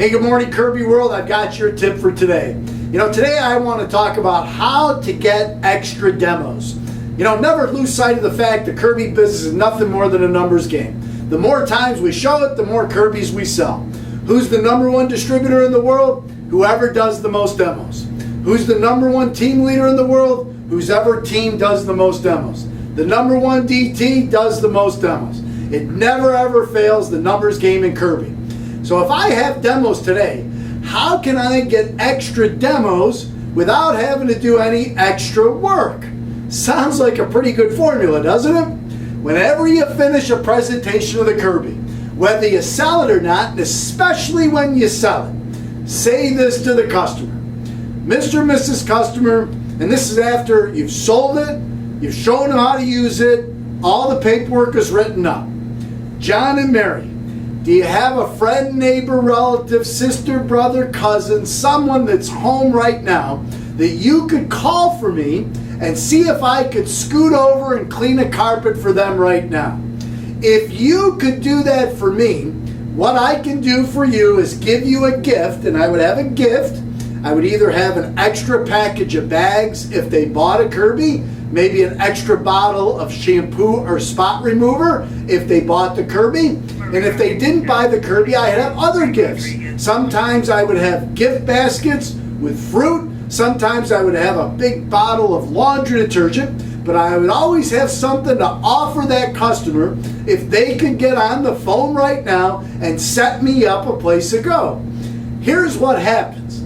Hey, good morning, Kirby World. I've got your tip for today. Today I want to talk about how to get extra demos. Never lose sight of the fact that Kirby business is nothing more than a numbers game. The more times we show it, the more Kirbys we sell. Who's the number one distributor in the world? Whoever does the most demos. Who's the number one team leader in the world? Whoever team does the most demos. The number one DT does the most demos. It never ever fails, the numbers game in Kirby. So if I have demos today, how can I get extra demos without having to do any extra work? Sounds like a pretty good formula, doesn't it? Whenever you finish a presentation of the Kirby, whether you sell it or not, and especially when you sell it, say this to the customer. Mr. and Mrs. Customer, and this is after you've sold it, you've shown them how to use it, all the paperwork is written up. John and Mary, do you have a friend, neighbor, relative, sister, brother, cousin, someone that's home right now that you could call for me and see if I could scoot over and clean a carpet for them right now? If you could do that for me, what I can do for you is give you a gift, and I would have a gift. I would either have an extra package of bags if they bought a Kirby, maybe an extra bottle of shampoo or spot remover if they bought the Kirby. And if they didn't buy the Kirby, I'd have other gifts. Sometimes I would have gift baskets with fruit. Sometimes I would have a big bottle of laundry detergent. But I would always have something to offer that customer if they could get on the phone right now and set me up a place to go. Here's what happens.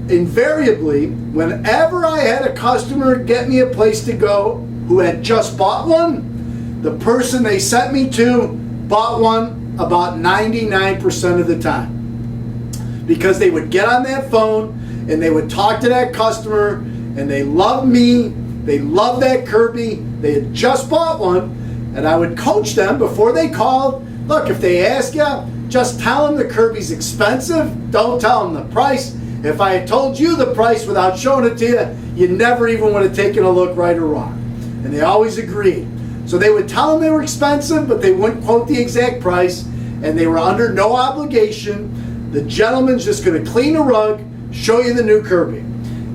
Invariably, whenever I had a customer get me a place to go who had just bought one, the person they sent me to bought one about 99% of the time. Because they would get on that phone and they would talk to that customer, and they loved me, they loved that Kirby, they had just bought one, and I would coach them before they called. Look, if they ask you, just tell them the Kirby's expensive, don't tell them the price. If I had told you the price without showing it to you, you never even would have taken a look, right or wrong. And they always agreed. So they would tell them they were expensive, but they wouldn't quote the exact price, and they were under no obligation. The gentleman's just going to clean a rug, show you the new Kirby.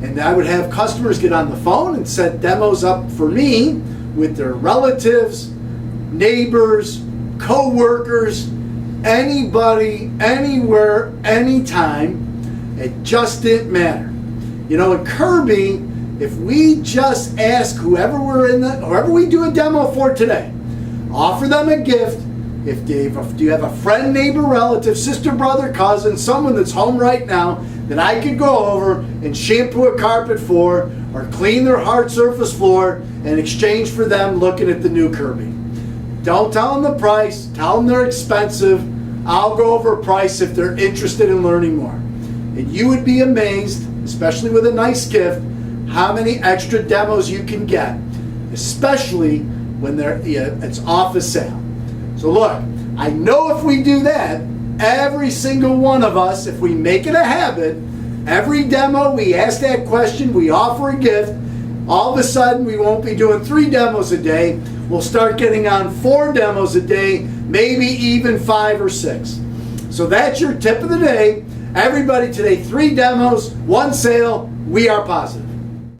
And I would have customers get on the phone and set demos up for me with their relatives, neighbors, co-workers, anybody, anywhere, anytime. It just didn't matter. In Kirby, if we just ask whoever we do a demo for today, offer them a gift. Do you have a friend, neighbor, relative, sister, brother, cousin, someone that's home right now that I could go over and shampoo a carpet for or clean their hard surface floor in exchange for them looking at the new Kirby? Don't tell them the price. Tell them they're expensive. I'll go over a price if they're interested in learning more. And you would be amazed, especially with a nice gift, how many extra demos you can get, especially when it's off a sale. So look, I know if we do that, every single one of us, if we make it a habit, every demo we ask that question, we offer a gift, all of a sudden we won't be doing 3 demos a day. We'll start getting on 4 demos a day, maybe even 5 or 6. So that's your tip of the day. Everybody today, 3 demos, 1 sale. We are positive.